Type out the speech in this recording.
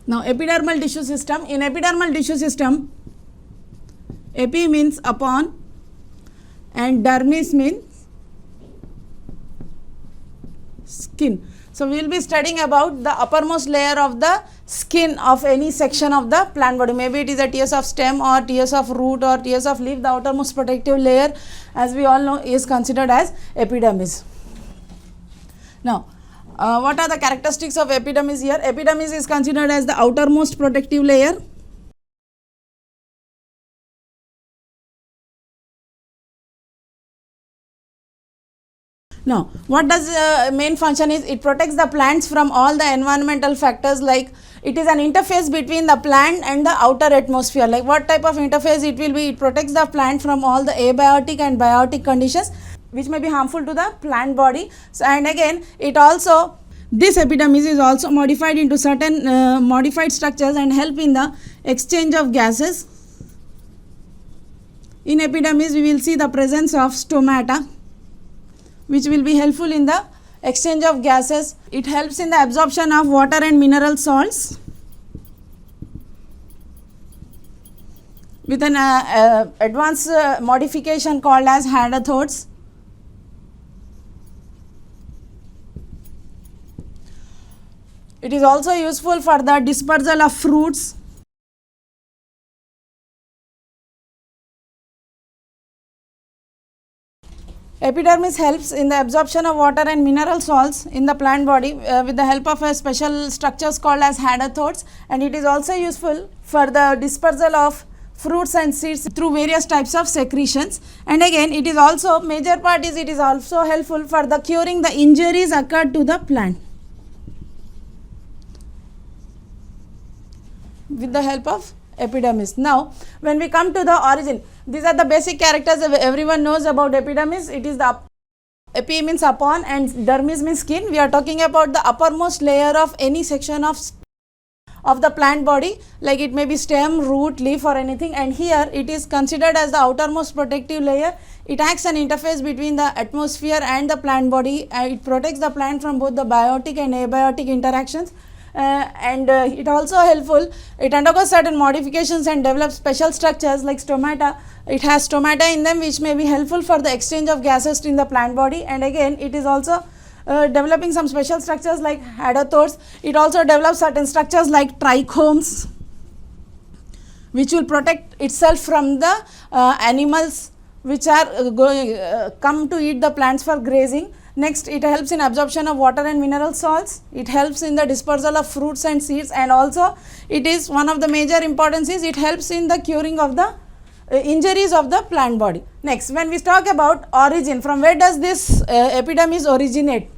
Now epidermal tissue system. In epidermal tissue system, epi means upon and dermis means skin. So we will be studying about the uppermost layer of the skin of any section of the plant body. Maybe it is a tiers of stem or tiers of root or tiers of leaf. The outermost protective layer, as we all know, is considered as epidermis. Now what are the characteristics of epidermis here? Epidermis is considered as the outermost protective layer. Now what does main function is? It protects the plants from all the environmental factors, like it is an interface between the plant and the outer atmosphere. Like what type of interface it will be? It protects the plant from all the abiotic and biotic conditions which may be harmful to the plant body. So, and again it also, this epidermis is also modified into certain modified structures and help in the exchange of gases. In epidermis we will see the presence of stomata, which will be helpful in the exchange of gases. It helps in the absorption of water and mineral salts with an advanced modification called as hadothodes. It is also useful for the dispersal of fruits. Epidermis helps in the absorption of water and mineral salts in the plant body with the help of a special structures called as hadothodes, and it is also useful for the dispersal of fruits and seeds through various types of secretions. And again it is also, major part is, it is also helpful for the curing the injuries occurred to the plant with the help of epidermis. Now when we come to the origin, these are the basic characters everyone knows about epidermis. It is the epi means upon and dermis means skin. We are talking about the uppermost layer of any section of the plant body, like it may be stem, root, leaf or anything, and here it is considered as the outermost protective layer. It acts an interface between the atmosphere and the plant body. It protects the plant from both the biotic and abiotic interactions. It also helpful, it undergoes certain modifications and develops special structures like stomata. It has stomata in them which may be helpful for the exchange of gases in the plant body, and again it is also developing some special structures like hadothodes. It also develops certain structures like trichomes which will protect itself from the animals which are come to eat the plants for grazing. Next, it helps in absorption of water and mineral salts. It helps in the dispersal of fruits and seeds, and also it is one of the major importance is it helps in the curing of the injuries of the plant body. Next, when we talk about origin, from where does this epidermis originate?